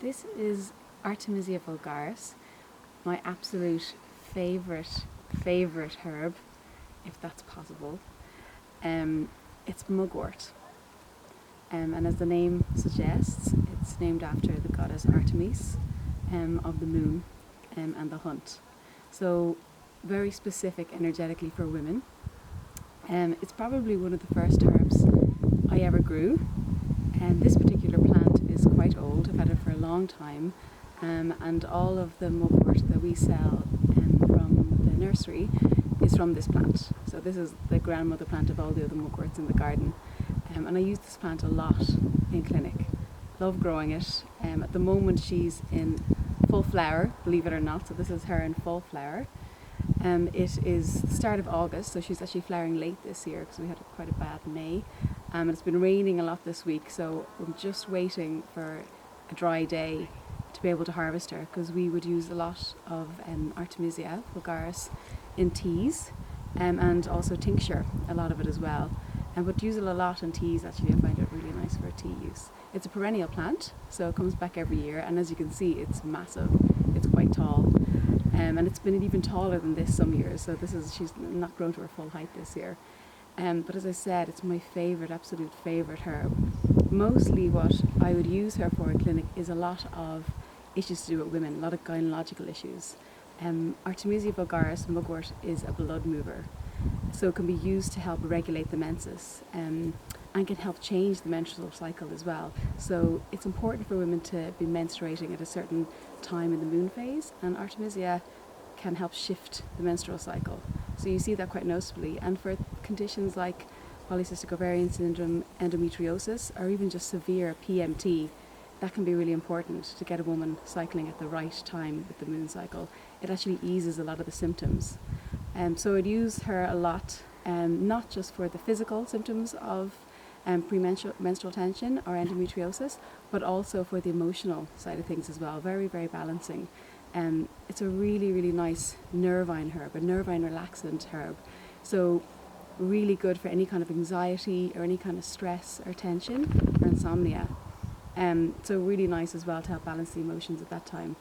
This is Artemisia vulgaris, my absolute favourite herb, if that's possible. It's mugwort, and as the name suggests, it's named after the goddess Artemis of the moon and the hunt. So very specific energetically for women. It's probably one of the first herbs I ever grew, and this particular plant is quite old. I've had it for a long time, and all of the mugwort that we sell from the nursery is from this plant. So this is the grandmother plant of all the other mugworts in the garden, and I use this plant a lot in clinic. Love growing it. At the moment she's in full flower, believe it or not, so this is her in full flower. It is the start of August, so she's actually flowering late this year because we had quite a bad May. And it's been raining a lot this week, so I'm just waiting for a dry day to be able to harvest her, because we would use a lot of Artemisia vulgaris in teas and also tincture, a lot of it as well. And would use it a lot in teas. Actually, I find it really nice for tea use. It's a perennial plant, so it comes back every year, and as you can see, it's massive. It's quite tall, and it's been even taller than this some years. So she's not grown to her full height this year. But as I said, it's my absolute favourite herb. Mostly what I would use her for in clinic is a lot of issues to do with women, a lot of gynecological issues. Artemisia vulgaris mugwort is a blood mover, so it can be used to help regulate the menses and can help change the menstrual cycle as well. So it's important for women to be menstruating at a certain time in the moon phase, and Artemisia can help shift the menstrual cycle. So you see that quite noticeably. And for conditions like polycystic ovarian syndrome, endometriosis, or even just severe PMT, that can be really important to get a woman cycling at the right time with the moon cycle. It actually eases a lot of the symptoms. So I'd use her a lot, not just for the physical symptoms of premenstrual tension or endometriosis, but also for the emotional side of things as well. Very, very balancing. It's a really, really nice nervine herb, a nervine relaxant herb. So really good for any kind of anxiety or any kind of stress or tension or insomnia. So really nice as well to help balance the emotions at that time.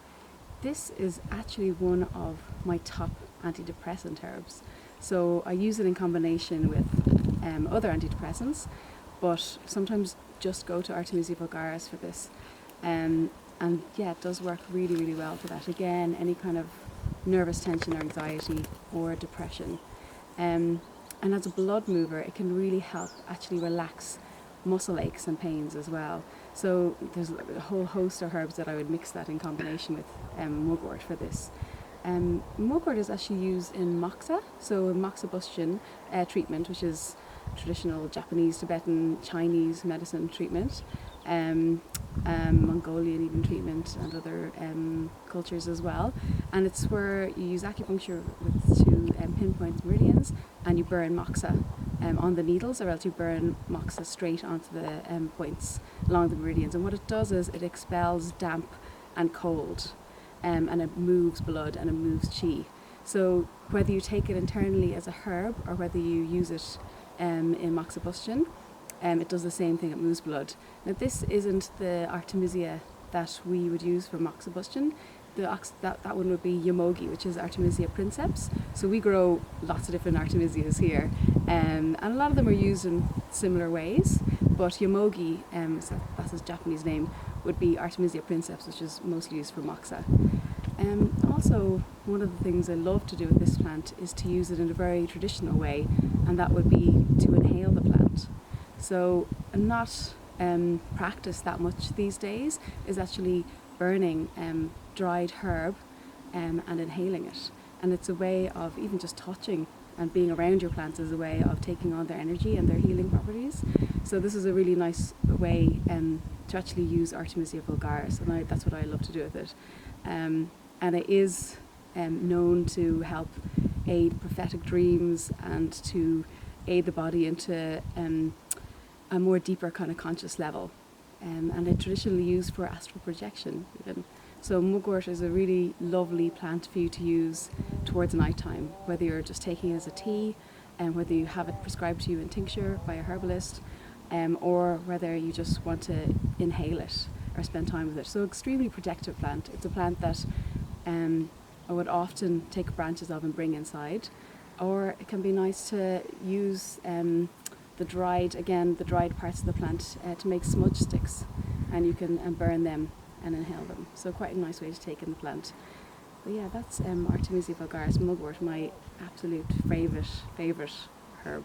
This is actually one of my top antidepressant herbs. So I use it in combination with other antidepressants, but sometimes just go to Artemisia vulgaris for this. And yeah, it does work really, really well for that. Again, any kind of nervous tension or anxiety or depression. And as a blood mover, it can really help actually relax muscle aches and pains as well. So there's a whole host of herbs that I would mix that in combination with mugwort for this. Mugwort is actually used in moxa, so moxibustion treatment, which is traditional Japanese, Tibetan, Chinese medicine treatment, Mongolian even treatment, and other cultures as well. And it's where you use acupuncture to pinpoint meridians, and you burn moxa on the needles, or else you burn moxa straight onto the points along the meridians. And what it does is it expels damp and cold, and it moves blood and it moves chi. So whether you take it internally as a herb or whether you use it in moxibustion, it does the same thing, it moves blood. Now this isn't the Artemisia that we would use for moxibustion. That one would be yomogi, which is Artemisia princeps. So we grow lots of different Artemisias here, and a lot of them are used in similar ways, but yomogi, so that's its Japanese name, would be Artemisia princeps, which is mostly used for moxa. Also, one of the things I love to do with this plant is to use it in a very traditional way, and that would be to inhale the plant. So not practice that much these days is actually burning dried herb and inhaling it. And it's a way of even just touching and being around your plants is a way of taking on their energy and their healing properties. So this is a really nice way to actually use Artemisia vulgaris, and that's what I love to do with it. And it is known to help aid prophetic dreams and to aid the body into a more deeper kind of conscious level. And it's traditionally used for astral projection even. So mugwort is a really lovely plant for you to use towards night time, whether you're just taking it as a tea, and whether you have it prescribed to you in tincture by a herbalist, or whether you just want to inhale it. or spend time with it. So extremely protective plant. It's a plant that I would often take branches of and bring inside, or it can be nice to use the dried parts of the plant to make smudge sticks, and you can burn them and inhale them. So quite a nice way to take in the plant. But yeah, that's Artemisia vulgaris mugwort, my absolute favourite herb.